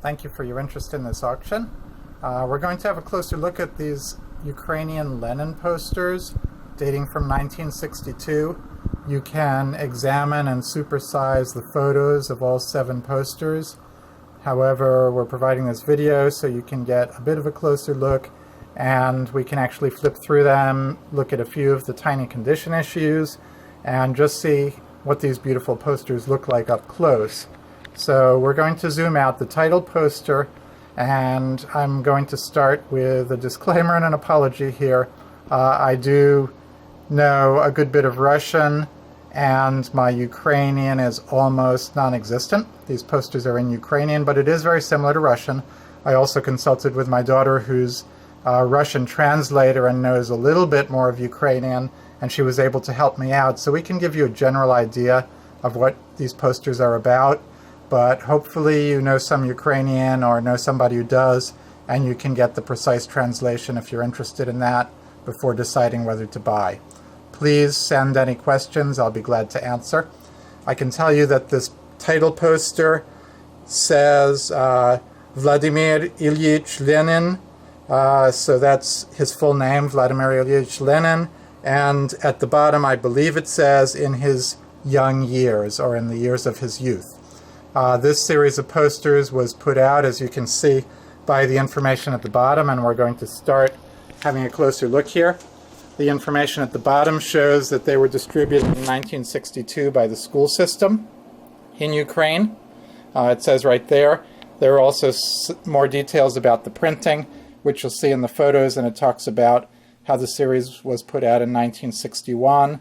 Thank you for your interest in this auction. We're going to have a closer look at these Ukrainian Lenin posters dating from 1962. You can examine and supersize the photos of all 7 posters. However, we're providing this video so you can get a bit of a closer look, and we can actually flip through them, look at a few of the tiny condition issues, and just see what these beautiful posters look like up close. So we're going to zoom out the title poster, and I'm going to start with a disclaimer and an apology here. I do know a good bit of Russian, and my Ukrainian is almost non-existent. These posters are in Ukrainian, but it is very similar to Russian. I also consulted with my daughter, who's a Russian translator and knows a little bit more of Ukrainian, and she was able to help me out. So we can give you a general idea of what these posters are about, but hopefully you know some Ukrainian or know somebody who does, and you can get the precise translation if you're interested in that before deciding whether to buy. Please send any questions, I'll be glad to answer. I can tell you that this title poster says Vladimir Ilyich Lenin, so that's his full name, Vladimir Ilyich Lenin, and at the bottom I believe it says in his young years, or in the years of his youth. This series of posters was put out, as you can see, by the information at the bottom, and we're going to start having a closer look here. The information at the bottom shows that they were distributed in 1962 by the school system in Ukraine. It says right there. There are also more details about the printing, which you'll see in the photos, and it talks about how the series was put out in 1961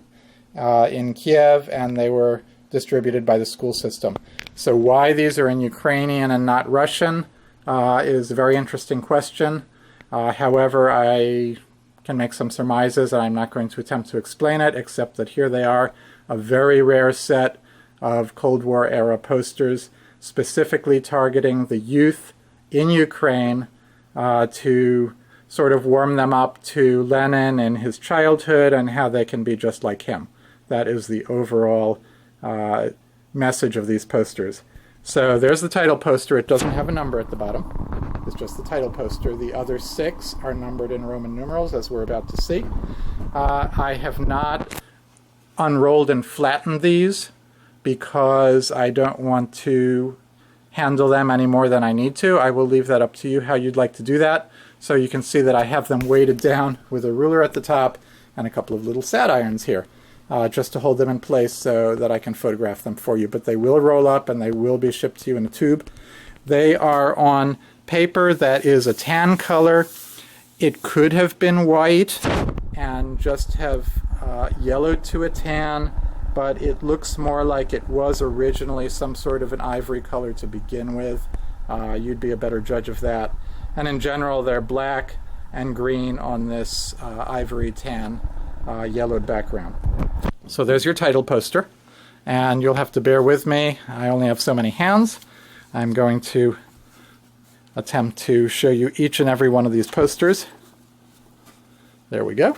in Kiev, and they were distributed by the school system. So why these are in Ukrainian and not Russian is a very interesting question. However, I can make some surmises, and I'm not going to attempt to explain it, except that here they are, a very rare set of Cold War era posters specifically targeting the youth in Ukraine to sort of warm them up to Lenin and his childhood and how they can be just like him. That is the overall message of these posters. So there's the title poster. It doesn't have a number at the bottom. It's just the title poster. The other 6 are numbered in Roman numerals, as we're about to see. I have not unrolled and flattened these because I don't want to handle them any more than I need to. I will leave that up to you how you'd like to do that. So you can see that I have them weighted down with a ruler at the top and a couple of little sat irons here, just to hold them in place so that I can photograph them for you. But they will roll up and they will be shipped to you in a tube. They are on paper that is a tan color. It could have been white and just have yellowed to a tan, but it looks more like it was originally some sort of an ivory color to begin with. You'd be a better judge of that. And in general, they're black and green on this ivory tan yellowed background. So there's your title poster, and you'll have to bear with me. I only have so many hands. I'm going to attempt to show you each and every one of these posters. There we go.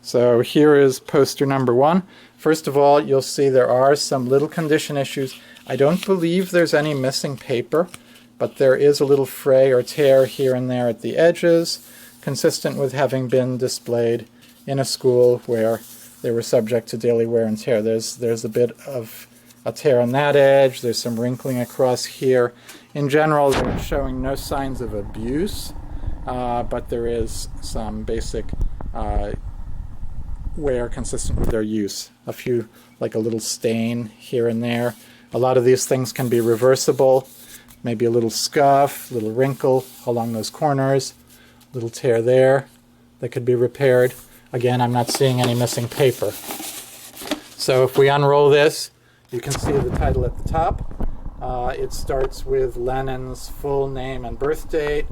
So here is poster number 1. First of all, you'll see there are some little condition issues. I don't believe there's any missing paper, but there is a little fray or tear here and there at the edges, consistent with having been displayed in a school where they were subject to daily wear and tear. There's a bit of a tear on that edge. There's some wrinkling across here. In general, they're showing no signs of abuse, but there is some basic wear consistent with their use. A few, like a little stain here and there. A lot of these things can be reversible. Maybe a little scuff, little wrinkle along those corners, little tear there that could be repaired. Again, I'm not seeing any missing paper. So if we unroll this, you can see the title at the top. It starts with Lenin's full name and birth date,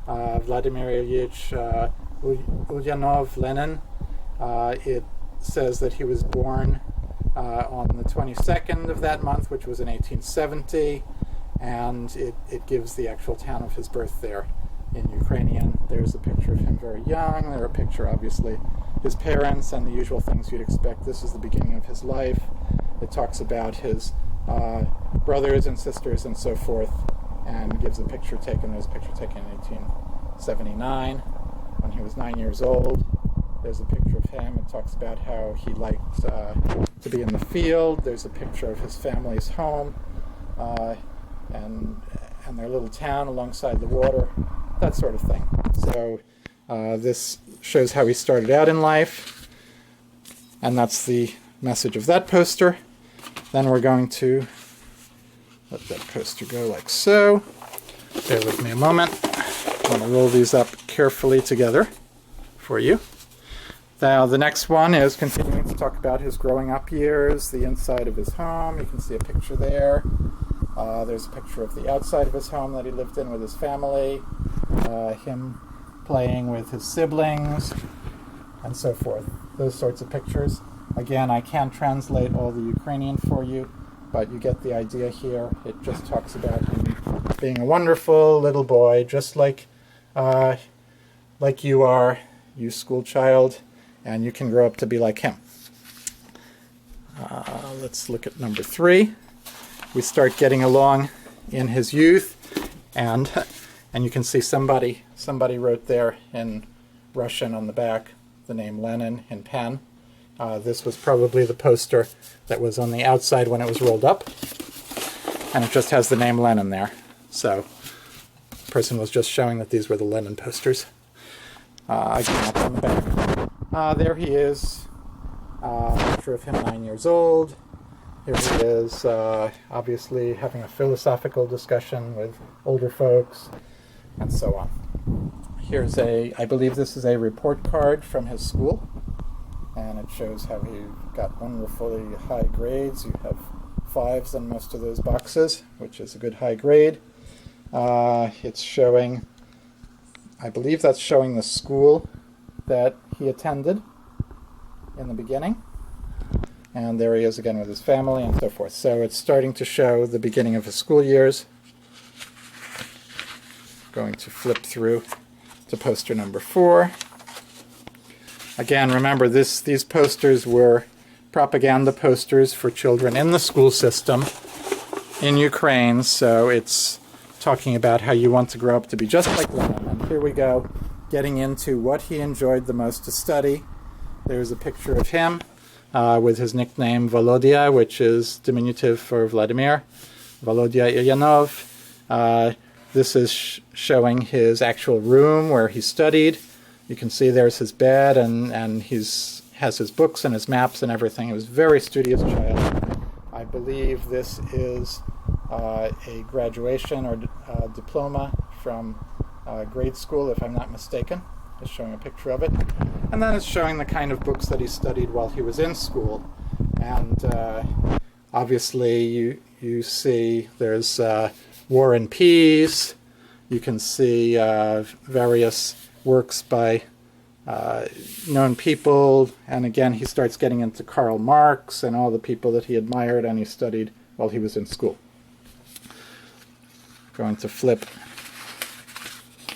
Vladimir Ilyich Ulyanov Lenin. It says that he was born on the 22nd of that month, which was in 1870, and it gives the actual town of his birth there in Ukrainian. There's a picture of him very young. There's a picture, obviously, his parents and the usual things you'd expect. This is the beginning of his life. It talks about his brothers and sisters and so forth, and gives a picture taken. There's a picture taken in 1879 when he was 9 years old. There's a picture of him. It talks about how he liked to be in the field. There's a picture of his family's home and their little town alongside the water, that sort of thing. So this shows how he started out in life, and that's the message of that poster. Then we're going to let that poster go like so. Bear with me a moment. I'm going to roll these up carefully together for you. Now the next one is continuing to talk about his growing up years, the inside of his home. You can see a picture there. There's a picture of the outside of his home that he lived in with his family, him playing with his siblings, and so forth. Those sorts of pictures. Again, I can't translate all the Ukrainian for you, but you get the idea here. It just talks about him being a wonderful little boy, just like you are, you school child, and you can grow up to be like him. Let's look at number 3. We start getting along in his youth, and you can see somebody wrote there in Russian on the back the name Lenin in pen. This was probably the poster that was on the outside when it was rolled up, and it just has the name Lenin there. So the person was just showing that these were the Lenin posters. Again, up on the back. There he is, a picture of him 9 years old. Here he is, obviously having a philosophical discussion with older folks, and so on. Here's I believe this is a report card from his school, and it shows how he got wonderfully high grades. You have 5s on most of those boxes, which is a good high grade. It's showing, I believe that's showing the school that he attended in the beginning. And there he is again with his family and so forth. So it's starting to show the beginning of his school years. Going to flip through to poster number 4. Again, remember these posters were propaganda posters for children in the school system in Ukraine. So it's talking about how you want to grow up to be just like Lenin. And here we go, getting into what he enjoyed the most to study. There's a picture of him with his nickname Volodya, which is diminutive for Vladimir, Volodya Ilyanov. This is showing his actual room where he studied. You can see there's his bed, and has his books and his maps and everything. He was a very studious child. I believe this is a graduation or diploma from grade school, if I'm not mistaken. It's showing a picture of it. And then it's showing the kind of books that he studied while he was in school. And obviously you see there's War and Peace. You can see various works by known people. And again, he starts getting into Karl Marx and all the people that he admired and he studied while he was in school. Going to flip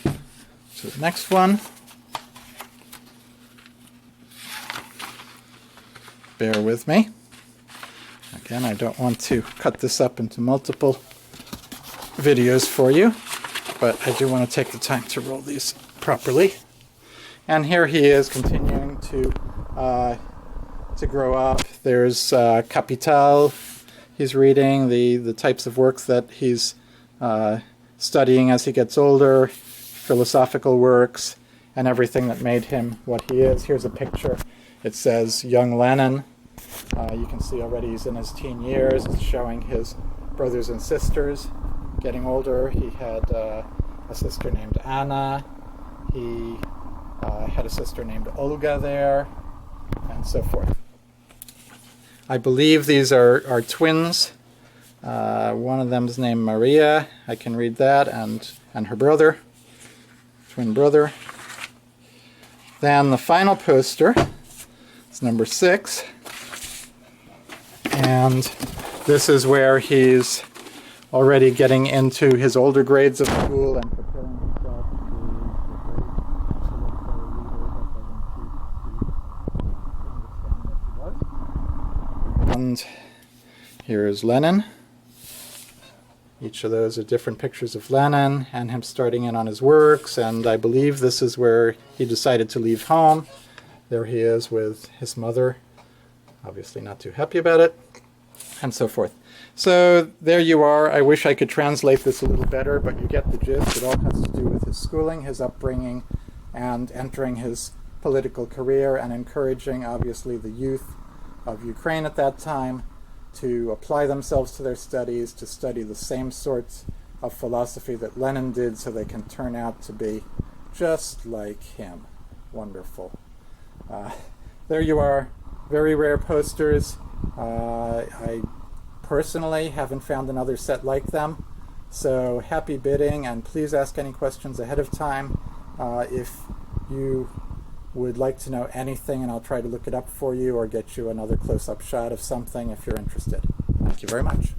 to the next one. Bear with me. Again, I don't want to cut this up into multiple videos for you, but I do want to take the time to roll these properly. And here he is continuing to grow up. There's Capital. He's reading the types of works that he's studying as he gets older, philosophical works, and everything that made him what he is. Here's a picture. It says Young Lenin. You can see already he's in his teen years. It's showing his brothers and sisters getting older. He had a sister named Anna. He had a sister named Olga there, and so forth. I believe these are twins. One of them is named Maria. I can read that, and her brother, twin brother. Then the final poster is number 6. And this is where he's already getting into his older grades of school and preparing himself to be the great political leader that I want you to understand that he was. And here's Lenin Each of those are different pictures of Lenin and him starting in on his works, and I believe this is where he decided to leave home. There he is with his mother, obviously not too happy about it, and so forth. So there you are. I wish I could translate this a little better, but you get the gist. It all has to do with his schooling, his upbringing, and entering his political career, and encouraging, obviously, the youth of Ukraine at that time to apply themselves to their studies, to study the same sorts of philosophy that Lenin did, so they can turn out to be just like him. Wonderful. There you are. Very rare posters. I personally haven't found another set like them, so happy bidding, and please ask any questions ahead of time if you would like to know anything, and I'll try to look it up for you or get you another close-up shot of something if you're interested. Thank you very much.